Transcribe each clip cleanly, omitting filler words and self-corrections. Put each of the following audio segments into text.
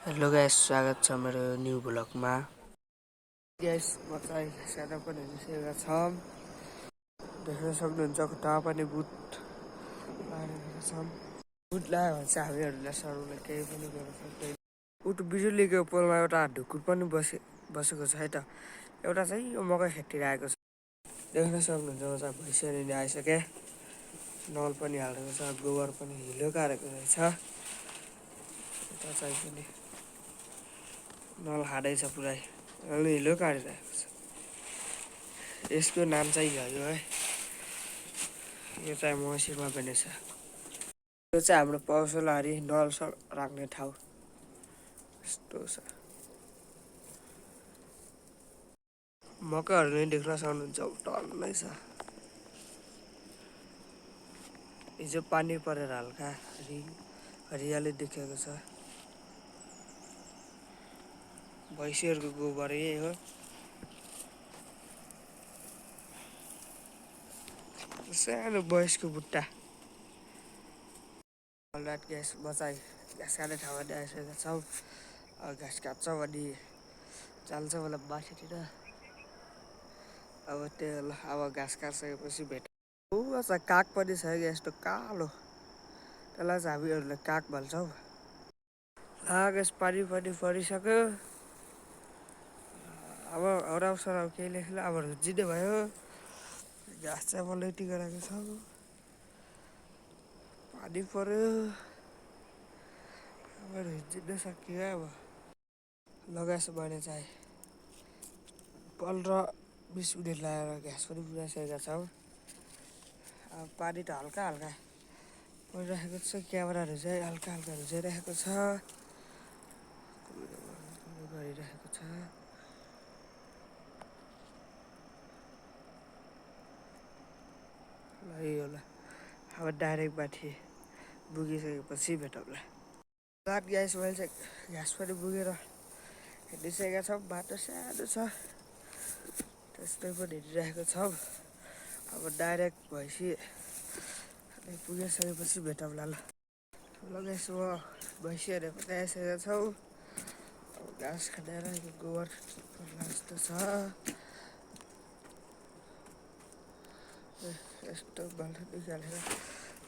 Hello guys, स्वागत छ मेरो न्यू ब्लगमा। गाइस म चाहिँ सेटअप पनि हेरिसकेका छौँ। देख्न सक्नुहुन्छ खुट्टा पनि बुट लगाएका छौँ। बुट लगायो भने चाहिँ हामीहरूलाई सरले केही पनि गर्न सक्दैन। उठ बिजुलीको पोलमा एउटा ढुकुर पनि बसेको छ है त। एउटा चाहिँ यो मकै खेतिरहेको छ। देख्न सक्नुहुन्छ म चाहिँ भैँसीहरू नि आइसकेँ। नल पनि हालेको छ, गोबर पनि हिलो काटेको रहेछ। यता चाहिँ पनि नल हाडै छ पुरै, अलि हिलो काटिरहेको छ। यसको नाम चाहिँ यो है, यो चाहिँ मसिनमा पनि छ। यो चाहिँ हाम्रो पसलहारी नल राख्ने ठाउँ यस्तो छ। मकैहरू नै देख्न सक्नुहुन्छ टल्लै छ। हिजो पानी परेर हल्का हरियाली देखेको छ। भैँसीहरूको गोबर यही हो। सानो बयसको बुट्टा अलराइट ग्यास बचाइ घाँस काट्ने ठाउँमा आइसकेका छौँ। अब घाँस काट्छौँ अनि जान्छ मलाई माथितिर। अब त्यो अब घाँस काटिसकेपछि भेट काग पनि छ क्या, यस्तो कालो, त्यसलाई चाहिँ हामीहरूले काग भन्छौँ। यस पानी पनि परिसक्यो। अब हराउ सराउ केही लेख्नु अब रुजिने भयो। घाँस चाहिँ अब लेटी गराएको छ। पानी पर्यो, अब रुजिन सकियो। अब लगाएछ मैले चाहिँ 15-20 मिनट लगाएर घाँस पनि पुऱ्याइसकेका छौँ। अब पानी त हल्का हल्का परिरहेको छ। क्यामेराहरू चाहिँ हल्का हल्का रुझाइरहेको छ, गरिरहेको छ। ल यो ल अब डाइरेक्ट माथि पुगिसकेपछि भेटौँला। रात ग्यास मैले चाहिँ घाँस पनि पुगेर हिँडिसकेका छौँ। बाटो सानो छ, त्यस्तै पनि हिँडिरहेको छौँ। अब डाइरेक्ट भैँसी पुगिसकेपछि भेटौँला। ल लगाइस म भैँसीहरू पनि आइसकेका छौँ। अब घाँस खाएर गोबर जस्तो छ, यस्तो बाल्टी निकालेर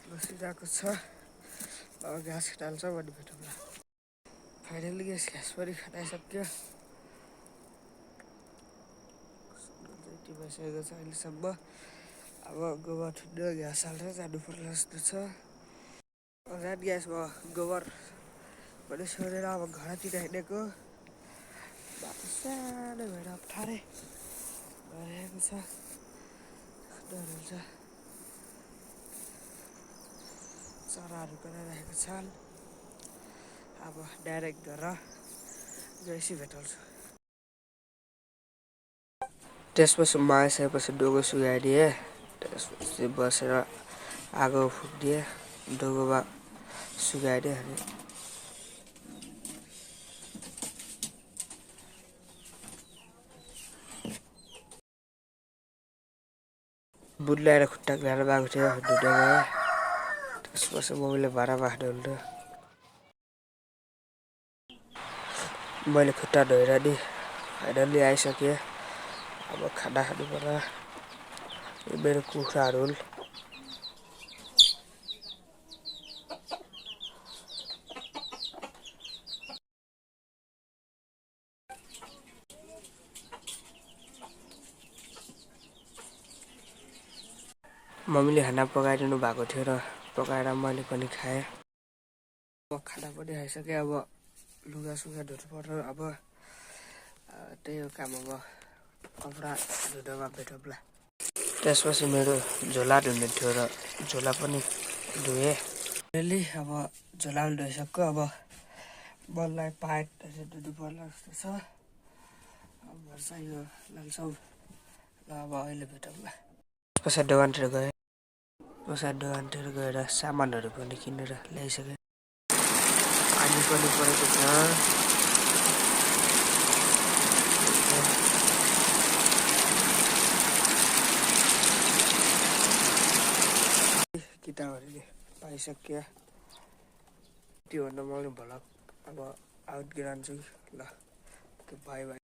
बसिरहेको छ। अब घाँस खाल्छौँ अनि भेटौँला। फाइनली घाँस पनि खाइसक्यो। भइसकेको छ अहिलेसम्म। अब गोबर ठुलो घाँस हालेर जानु पर्ला जस्तो छ। रात ग्यासमा गोबर पनि छोडेर अब घरतिर हिँडेको। बाटो सानो भएर अप्ठ्यारै भइरहेको छ, डर हुन्छ। चराहरू कराइरहेको छन्। अब डाइरेक्ट घर गएपछि भेटाउँछु। त्यसपछि म आइसकेपछि डोको सुगाइदिएँ। त्यसपछि बसेर आगो फुकिदिएँ, डोकोमा सुगाइदिएँ। अनि बुट ल्याएर खुट्टा ल्याएर गएको थियो ढुँडो गएँ। त्यसपछि मम्मीले भाँडा माख्नुहुन्थ्यो। मैले खुट्टा धोएर नि फाइनल्ली आइसकेँ। अब खाना खानु पर्ला। यो मेरो कुखुराहरू हुन्। मम्मीले खाना पकाइदिनु भएको थियो र पकाएर मैले पनि खाएँ। अब खाना पनि खाइसकेँ। अब लुगा सुगा धुनु पर्यो। अब त्यही हो काम। अब कपडा धुनमा भेटौँला। त्यसपछि मेरो झोला धुने थियो र झोला पनि धोएँ। अहिले अब झोला पनि धोइसक्यो। अब बललाई पाइटहरू धुनु पर्ला जस्तो छ। अब घर चाहिँ यो लान्छौँ। ल अब अहिले भेटौँला। कसै दोकानतिर गएँ। दोकानतिर गएर सामानहरू पनि किनेर ल्याइसकेँ। पानी पनि परेको छ। किताबहरू पाइसक्यो। त्योभन्दा मैले भ्लग अब आउट गिरान्छु ल बाई बाई